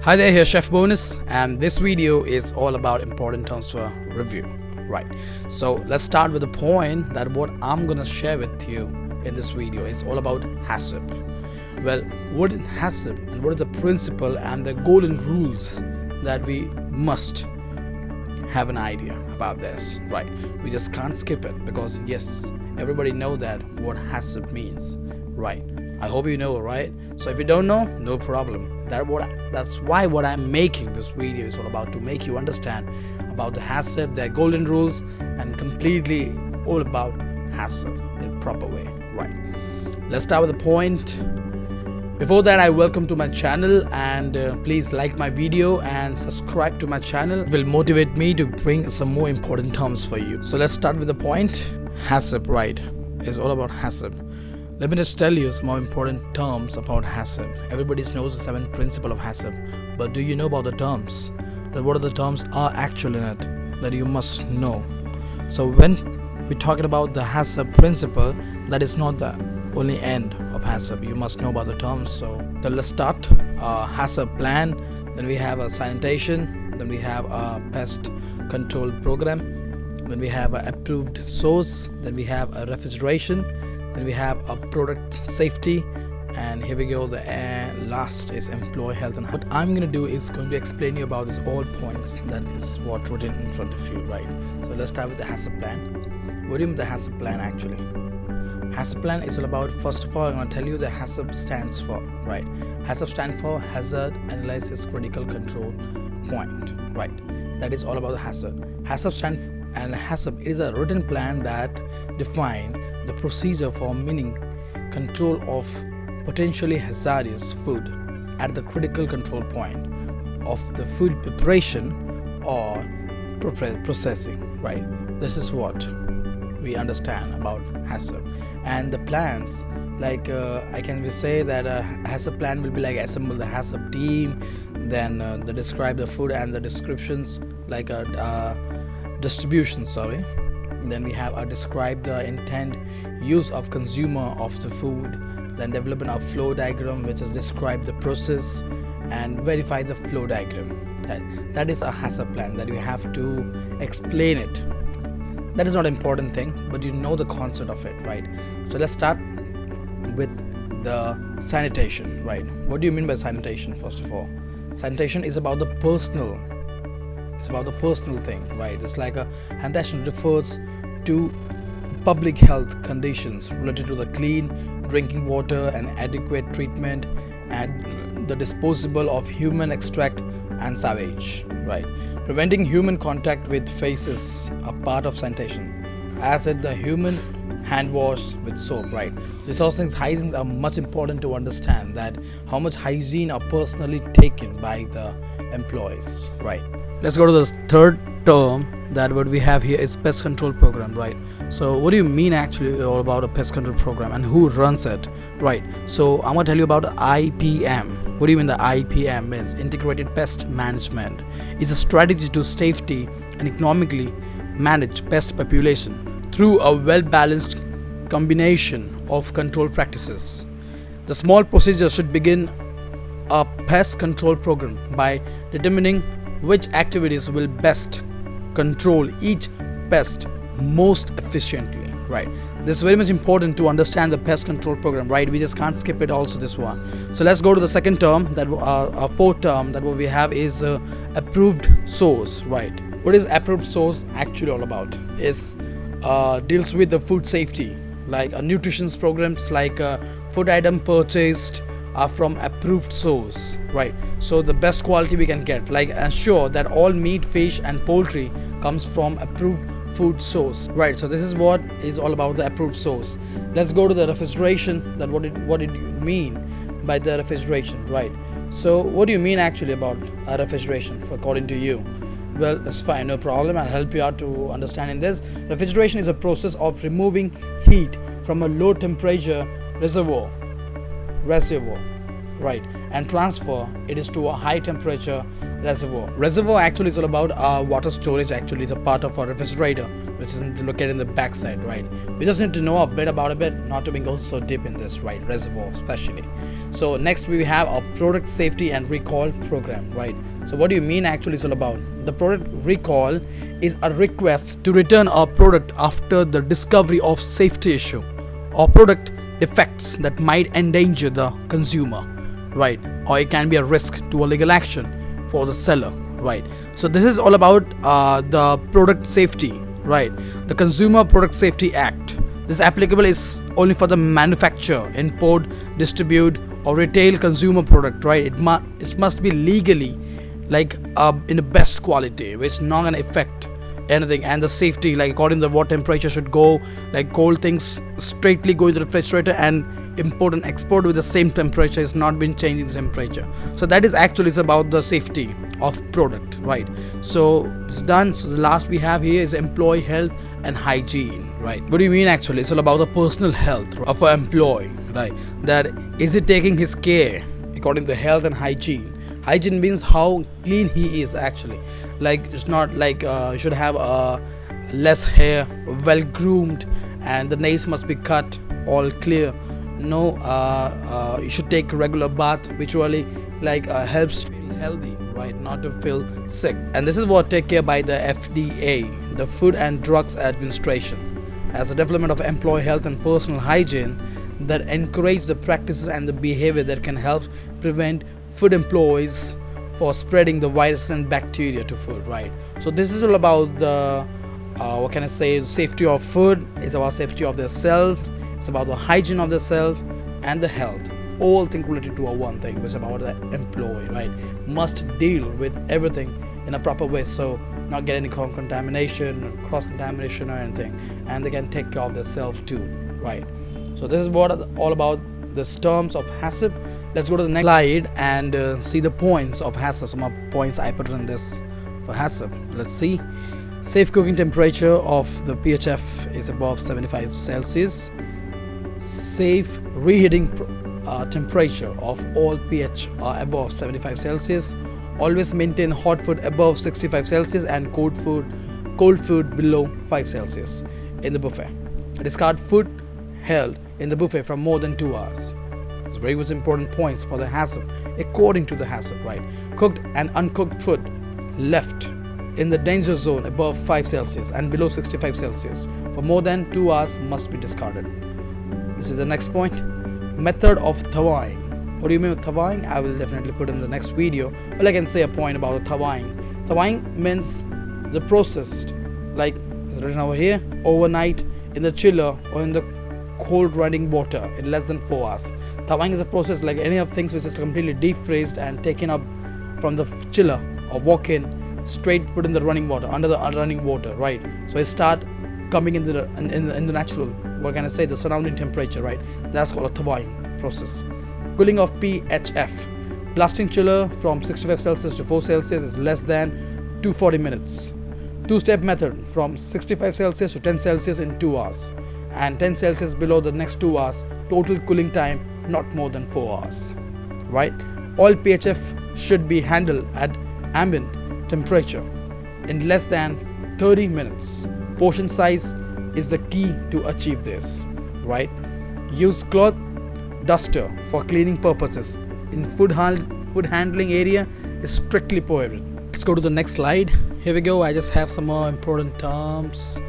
Hi there, here Chef Bonus, and this video is all about important terms for review. Right, so let's start with the point that what I'm gonna share with you in this video is all about HACCP. Well, what is HACCP and what is the principle and the golden rules that we must have an idea about this? Right, we just can't skip it because yes, everybody know that what HACCP means. Right, I hope you know, right? So if you don't know, no problem. That's why what I'm making this video is all about, to make you understand about the HACCP, their golden rules, and completely all about HACCP in a proper way. Right, let's start with the point. Before that, I welcome to my channel, and please like my video and subscribe to my channel. It will motivate me to bring some more important terms for you. So let's start with the point. HACCP, right, is all about HACCP. Let me just tell you some more important terms about HACCP. Everybody knows the 7 principles of HACCP, but do you know about the terms? That what are the terms are actual in it that you must know? So when we're talking about the HACCP principle, that is not the only end of HACCP. You must know about the terms. So let's start. HACCP plan, then we have a sanitation, then we have a pest control program, then we have an approved source, then we have a refrigeration, then we have a product safety, and here we go, the last is employee health. And what I'm going to do is going to explain you about these all points. That is what written in front of you, right? So let's start with the HACCP plan. What do you mean the HACCP plan actually? HACCP plan is all about, first of all, I'm going to tell you the HACCP stands for, right? HACCP stands for Hazard Analysis Critical Control Point, right? That is all about the HACCP. HACCP stands, and HACCP is a written plan that defines the procedure for meaning control of potentially hazardous food at the critical control point of the food preparation or processing, right? This is what we understand about HACCP. And the plans, like I can say that a HACCP plan will be like assemble the HACCP team, then they describe the food and the descriptions, like a distribution, then we have describe the intent use of consumer of the food, then development of flow diagram, which is describe the process and verify the flow diagram. That is a HACCP plan, that you have to explain it. That is not an important thing, but you know the concept of it, right? So let's start with the sanitation, right? What do you mean by sanitation? First of all, sanitation is about the personal. It's about the personal thing, right? It's like sanitation refers to public health conditions related to the clean drinking water and adequate treatment and the disposal of human extract and sewage, right? Preventing human contact with faces a part of sanitation, as in the human hand wash with soap, right? These all things, hygiene are much important to understand, that how much hygiene are personally taken by the employees, right? Let's go to the third term, that what we have here is pest control program, right? So what do you mean actually all about a pest control program and who runs it, right? So I'm going to tell you about IPM. What do you mean the IPM means? Integrated Pest Management. It's a strategy to safety and economically manage pest population through a well-balanced combination of control practices. The small procedure should begin a pest control program by determining which activities will best control each pest most efficiently, right? This is very much important to understand the pest control program, right? We just can't skip it also, this one. So let's go to the second term, that our fourth term, that what we have is approved source, right? What is approved source actually all about? Is deals with the food safety, like nutrition programs, like food item purchased are from approved source, right? So the best quality we can get, like ensure that all meat, fish and poultry comes from approved food source, right? So this is what is all about the approved source. Let's go to the refrigeration, that what did you mean by the refrigeration, right? So what do you mean actually about a refrigeration according to you? Well, that's fine, no problem. I'll help you out to understanding this. Refrigeration is a process of removing heat from a low temperature reservoir, right, and transfer it is to a high temperature reservoir actually is all about water storage. Actually is a part of our refrigerator, which is located in the backside, right. We just need to know a bit about it, not to be go so deep in this, right, reservoir especially. So next we have our product safety and recall program, right. So what do you mean actually is all about? The product recall is a request to return a product after the discovery of safety issue or product defects that might endanger the consumer, right, or it can be a risk to a legal action for the seller, right. So this is all about the product safety, right. The Consumer Product Safety Act. This applicable is only for the manufacture, import, distribute or retail consumer product, right. It must be legally like in the best quality, which is not gonna affect anything, and the safety, like according to what temperature should go, like cold things straightly go into the refrigerator, and import and export with the same temperature is not been changing the temperature. So that is actually is about the safety of product, right. So it's done. So the last we have here is employee health and hygiene, right. What do you mean actually? It's all about the personal health of an employee, right. That is it taking his care according to health and hygiene. Hygiene means how clean he is actually, like it's not like you should have less hair, well groomed, and the nails must be cut all clear. No, you should take a regular bath, which really like helps feel healthy, right, not to feel sick. And this is what take care by the FDA, the Food and Drugs Administration, as a development of employee health and personal hygiene that encourage the practices and the behavior that can help prevent food employees for spreading the virus and bacteria to food, right. So this is all about the what can I say, safety of food. It's about safety of their self, it's about the hygiene of their self and the health, all things related to a one thing, which is about the employee, right, must deal with everything in a proper way, so not get any contamination, cross contamination or anything, and they can take care of their self too, right. So this is what all about the terms of HACCP. Let's go to the next slide and see the points of HACCP. Some of points I put in this for HACCP. Let's see. Safe cooking temperature of the PHF is above 75 Celsius. Safe reheating temperature of all pH are above 75 Celsius. Always maintain hot food above 65 Celsius and cold food below 5 Celsius in the buffet. Discard food held in the buffet for more than 2 hours. It's very much important points for the HACCP according to the HACCP, right. Cooked and uncooked food left in the danger zone above 5 Celsius and below 65 Celsius for more than 2 hours must be discarded. This is the next point. Method of thawing. What do you mean with thawing? I will definitely put in the next video. Well, I can say a point about the thawing. Thawing means the processed, like written over here, overnight in the chiller or in the cold running water in less than 4 hours. Thawing is a process like any of things which is completely deep freezed and taken up from the chiller or walk in straight put in the running water, under the running water, right. So it start coming in the natural, what can I say, the surrounding temperature, right. That's called a thawing process. Cooling of PHF. Blasting chiller from 65 Celsius to 4 Celsius is less than 240 minutes. Two-step method from 65 Celsius to 10 Celsius in 2 hours. And 10 Celsius below the next 2 hours. Total cooling time not more than 4 hours. Right? All PHF should be handled at ambient temperature in less than 30 minutes. Portion size is the key to achieve this. Right? Use cloth duster for cleaning purposes in food handling area is strictly prohibited. Let's go to the next slide. Here we go. I just have some more important terms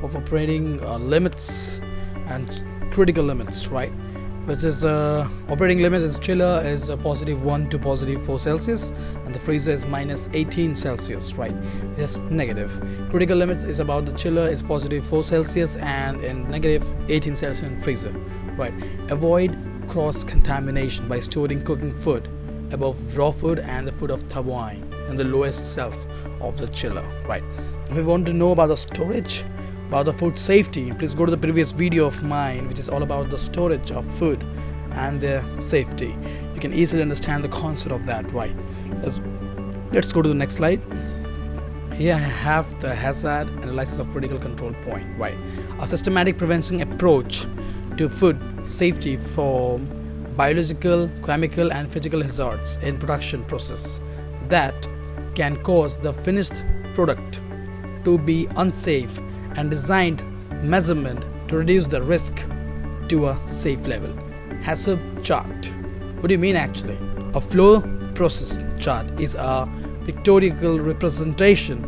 of operating limits and critical limits, right? Which is operating limits is chiller is +1 to +4 Celsius and the freezer is -18 Celsius, right? It's negative. Critical limits is about the chiller is +4 Celsius and in -18 Celsius in freezer, right? Avoid cross contamination by storing cooking food above raw food and the food of thawing and the lowest shelf of the chiller, right? If you want to know about the storage, about the food safety, please go to the previous video of mine which is all about the storage of food and their safety. You can easily understand the concept of that, right? Let's go to the next slide. Here I have the hazard analysis of critical control point, right? A systematic prevention approach to food safety from biological, chemical and physical hazards in production process that can cause the finished product to be unsafe, and designed measurement to reduce the risk to a safe level. HACCP chart. What do you mean actually? A flow process chart is a pictorial representation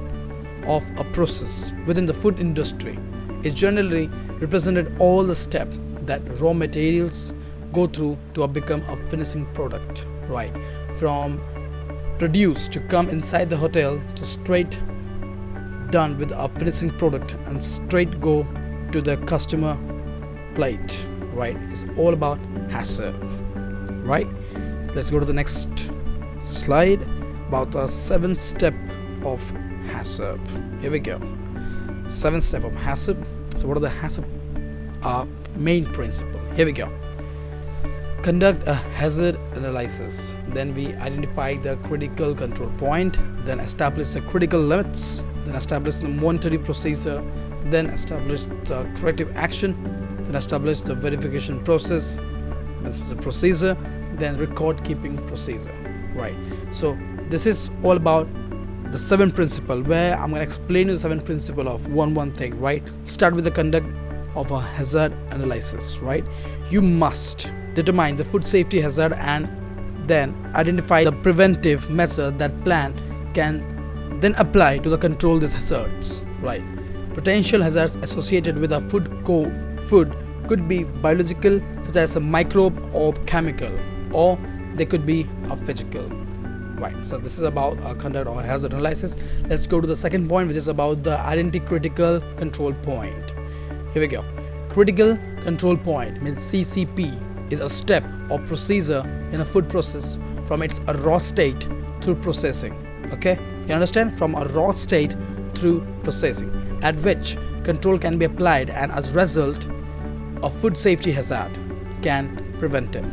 of a process within the food industry. It generally represented all the steps that raw materials go through to become a finishing product, right? From produce to come inside the hotel to straight done with a finishing product and straight go to the customer plate, right? It's all about HACCP, right? Let's go to the next slide about the 7th step of HACCP. Here we go. 7th step of HACCP. So what are the HACCP main principle? Here we go. Conduct a hazard analysis. Then we identify the critical control point. Then establish the critical limits. Then establish the monitoring procedure. Then establish the corrective action. Then establish the verification process. This is the procedure. Then record keeping procedure. Right. So this is all about the 7th principle, where I'm going to explain you the 7th principle of one thing, right? Start with the conduct of a hazard analysis, right? You must determine the food safety hazard and then identify the preventive measure that plan can then apply to the control these hazards, right? Potential hazards associated with a food could be biological, such as a microbe or chemical, or they could be a physical, right? So this is about conduct or hazard analysis. Let's go to the second point, which is about the identity critical control point. Here we go. Critical control point means CCP is a step or procedure in a food process from its raw state through processing. Okay, you understand? From a raw state through processing, at which control can be applied, and as a result a food safety hazard can prevented,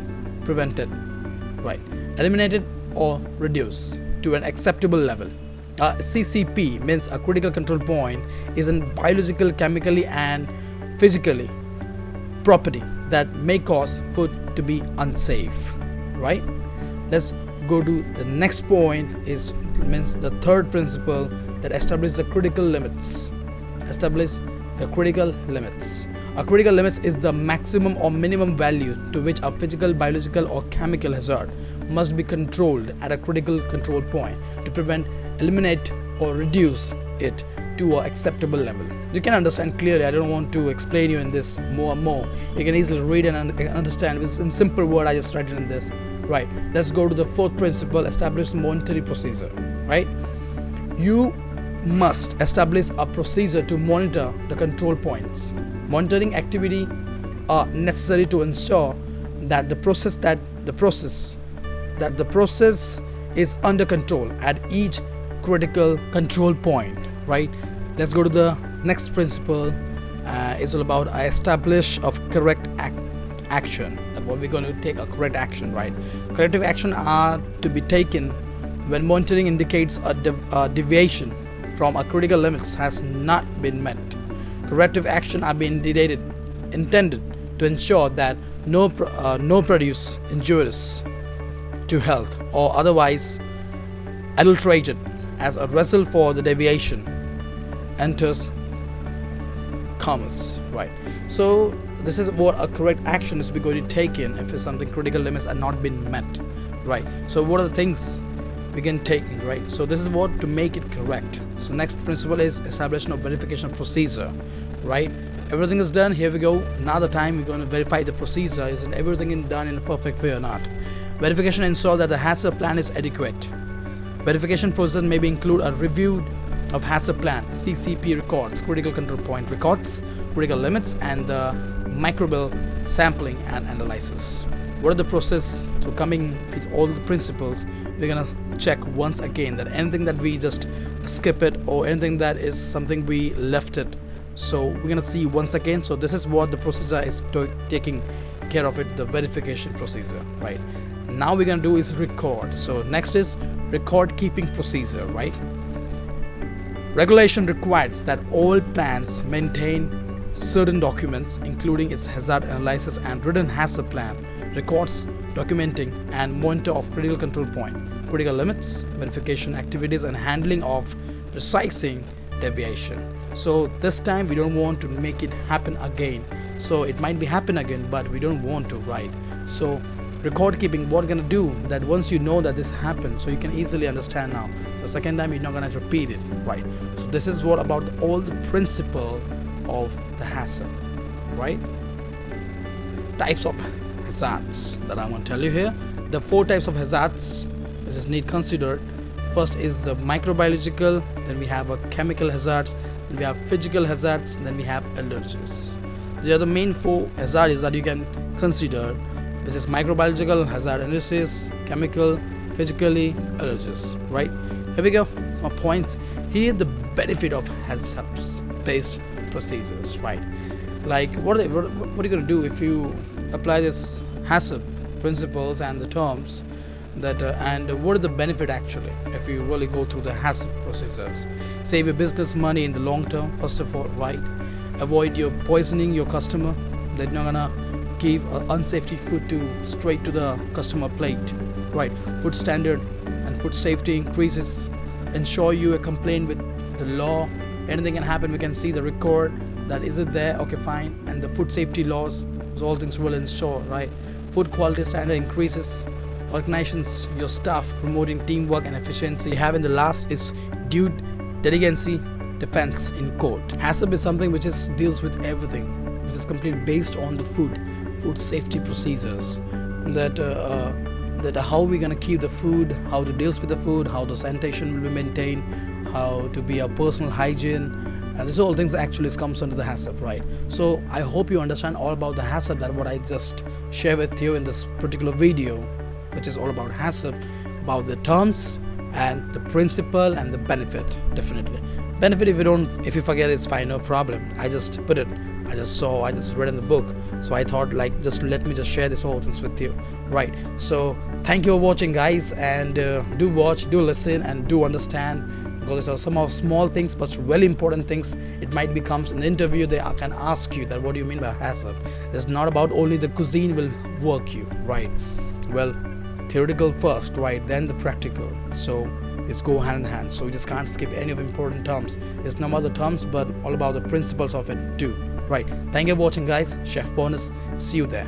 right, eliminated or reduced to an acceptable level. CCP means a critical control point is a biological, chemically and physically property that may cause food to be unsafe, right? Let's go to the next point, means the 3rd principle, that establishes the critical limits. Establish the critical limits. A critical limits is the maximum or minimum value to which a physical, biological or chemical hazard must be controlled at a critical control point to prevent, eliminate or reduce it to an acceptable level. You can understand clearly. I don't want to explain you in this more and more. You can easily read and understand. It's in simple word. I just write it in this, right? Let's go to the 4th principle, establish monitoring procedure, right? You must establish a procedure to monitor the control points. Monitoring activity are necessary to ensure that the process is under control at each critical control point, right? Let's go to the next principle. It's all about establish of correct action. That what we're going to take a correct action, right? Corrective action are to be taken when monitoring indicates a deviation from a critical limits has not been met. Corrective action are being intended to ensure that no produce injurious to health or otherwise adulterated as a result for the deviation enters commerce, right? So this is what a correct action is going to take in if something critical limits are not being met, right? So what are the things we can take, right? So this is what to make it correct. So next principle is establishment of verification procedure, right? Everything is done. Here we go. Now the time we're going to verify the procedure, is everything done in a perfect way or not. Verification ensures that the HACCP plan is adequate. Verification process may include a review of HACCP plan, CCP records, critical control point records, critical limits, and the microbial sampling and analysis. What are the process through coming with all the principles? We're gonna check once again that anything that we just skip it or anything that is something we left it. So we're gonna see once again. So this is what the procedure is taking care of it, the verification procedure, right? Now we're gonna do is record. So next is record keeping procedure, right? Regulation requires that all plans maintain certain documents, including its hazard analysis and written HACCP plan records documenting and monitor of critical control point, critical limits, verification activities, and handling of precising deviation. So this time we don't want to make it happen again. So it might be happen again, but we don't want to, right? So record keeping, what you're gonna do that once you know that this happened, so you can easily understand now. The second time you're not gonna repeat it, right? So this is what about all the principle of the HACCP, right? Types of hazards that I'm gonna tell you here. The 4 types of hazards which is need considered. First is the microbiological, then we have a chemical hazards, then we have physical hazards, then we have allergies. These are the main 4 hazards that you can consider, which is microbiological, hazard analysis, chemical, physically, allergies, right? Here we go, some points. Here the benefit of HACCP based procedures, right? Like what are you going to do if you apply this HACCP principles and the terms that and what is the benefit actually if you really go through the HACCP procedures? Save your business money in the long term, first of all, right? Avoid your poisoning your customer. They're not gonna give unsafety food straight to the customer plate, right? Food standard and food safety increases. Ensure you a complaint with the law. Anything can happen, we can see the record that is it there, okay fine, and the food safety laws, so all things will ensure, right? Food quality standard increases. Organizations your staff, promoting teamwork and efficiency. You have in the last is due diligence defense in court. HACCP is something which deals with everything, which is completely based on the food safety procedures, that how we're gonna keep the food, how to deal with the food, how the sanitation will be maintained, how to be a personal hygiene, and these all things actually comes under the HACCP, right? So I hope you understand all about the HACCP, that what I just share with you in this particular video, which is all about HACCP, about the terms and the principle and the benefit. Definitely benefit, if you forget, it's fine, no problem. I just read in the book, so I thought like let me share this whole things with you, right? So thank you for watching, guys, and do watch, do listen, and do understand, because these are some of small things but really important things. It might becomes an interview, they can ask you that what do you mean by HACCP. It's not about only the cuisine will work you, right? Well, theoretical first, right, then the practical, so it's go hand in hand. So you just can't skip any of important terms. It's no other terms but all about the principles of it too, right? Thank you for watching, guys. Chef Bonus, see you there.